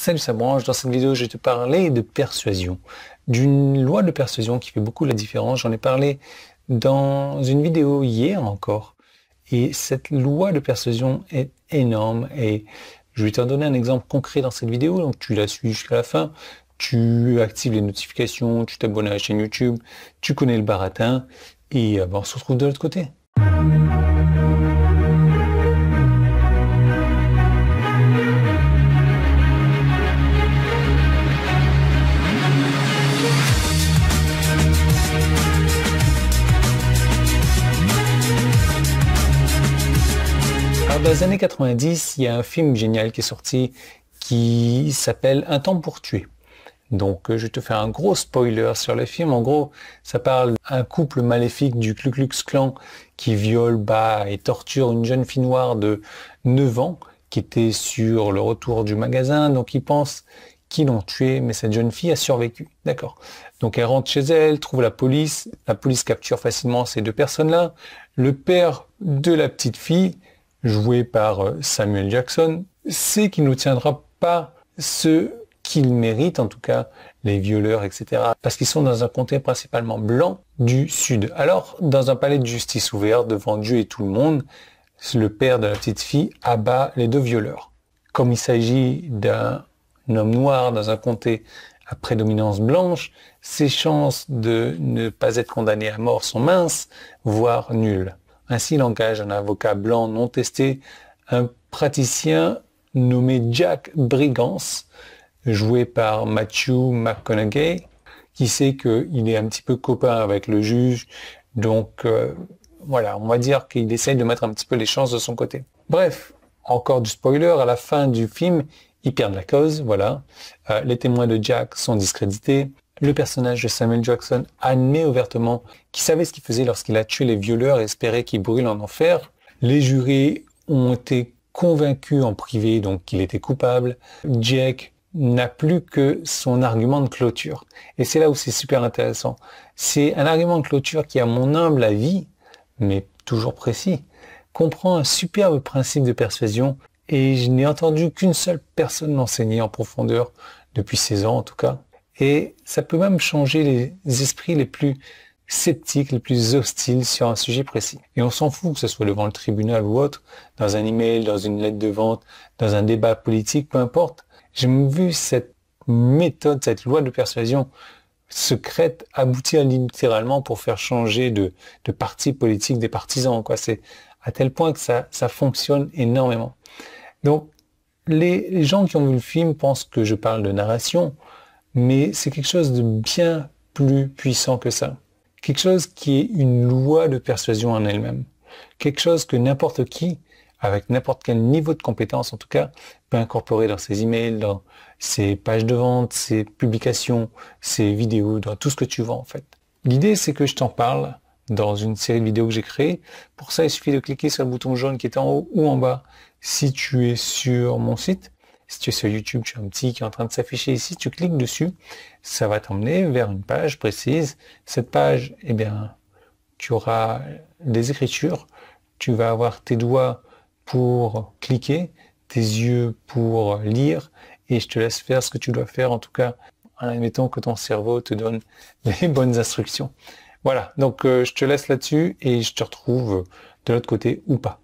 Salut, ça branche. Dans cette vidéo, je vais te parler de persuasion. D'une loi de persuasion qui fait beaucoup la différence. J'en ai parlé dans une vidéo hier encore. Et cette loi de persuasion est énorme. Et je vais te donner un exemple concret dans cette vidéo. Donc tu la suis jusqu'à la fin. Tu actives les notifications, tu t'abonnes à la chaîne YouTube, tu connais le baratin. Et on se retrouve de l'autre côté. Alors, dans les années 90, il y a un film génial qui est sorti qui s'appelle Un temps pour tuer. Donc, je vais te faire un gros spoiler sur le film. En gros, ça parle d'un couple maléfique du Ku Klux Klan qui viole, bat et torture une jeune fille noire de 9 ans qui était sur le retour du magasin. Donc, ils pensent qu'ils l'ont tuée, mais cette jeune fille a survécu. D'accord. Donc, elle rentre chez elle, trouve la police. La police capture facilement ces deux personnes-là. Le père de la petite fille, joué par Samuel Jackson, sait qu'il ne tiendra pas ce qu'il mérite, en tout cas les violeurs, etc. Parce qu'ils sont dans un comté principalement blanc du Sud. Alors, dans un palais de justice ouvert, devant Dieu et tout le monde, le père de la petite fille abat les deux violeurs. Comme il s'agit d'un homme noir dans un comté à prédominance blanche, ses chances de ne pas être condamné à mort sont minces, voire nulles. Ainsi, il engage un avocat blanc non testé, un praticien nommé Jack Brigance, joué par Matthew McConaughey, qui sait qu'il est un petit peu copain avec le juge. Donc, voilà, on va dire qu'il essaye de mettre un petit peu les chances de son côté. Bref, encore du spoiler, à la fin du film, ils perdent la cause, voilà. Les témoins de Jack sont discrédités. Le personnage de Samuel Jackson admet ouvertement qu'il savait ce qu'il faisait lorsqu'il a tué les violeurs et espérait qu'ils brûlent en enfer. Les jurés ont été convaincus en privé, donc qu'il était coupable. Jack n'a plus que son argument de clôture. Et c'est là où c'est super intéressant. C'est un argument de clôture qui, à mon humble avis, mais toujours précis, comprend un superbe principe de persuasion et je n'ai entendu qu'une seule personne l'enseigner en profondeur depuis 16 ans en tout cas. Et ça peut même changer les esprits les plus sceptiques, les plus hostiles sur un sujet précis. Et on s'en fout que ce soit devant le tribunal ou autre, dans un email, dans une lettre de vente, dans un débat politique, peu importe. J'ai vu cette méthode, cette loi de persuasion secrète aboutir littéralement pour faire changer de parti politique des partisans, quoi. C'est à tel point que ça fonctionne énormément. Donc, les gens qui ont vu le film pensent que je parle de narration, mais c'est quelque chose de bien plus puissant que ça. Quelque chose qui est une loi de persuasion en elle-même. Quelque chose que n'importe qui, avec n'importe quel niveau de compétence en tout cas, peut incorporer dans ses emails, dans ses pages de vente, ses publications, ses vidéos, dans tout ce que tu vends en fait. L'idée c'est que je t'en parle dans une série de vidéos que j'ai créées. Pour ça, il suffit de cliquer sur le bouton jaune qui est en haut ou en bas si tu es sur mon site. Si tu es sur YouTube, tu as un petit qui est en train de s'afficher ici, tu cliques dessus, ça va t'emmener vers une page précise. Cette page, eh bien, tu auras des écritures, tu vas avoir tes doigts pour cliquer, tes yeux pour lire, et je te laisse faire ce que tu dois faire, en tout cas, en admettant que ton cerveau te donne les bonnes instructions. Voilà, donc je te laisse là-dessus, et je te retrouve de l'autre côté ou pas.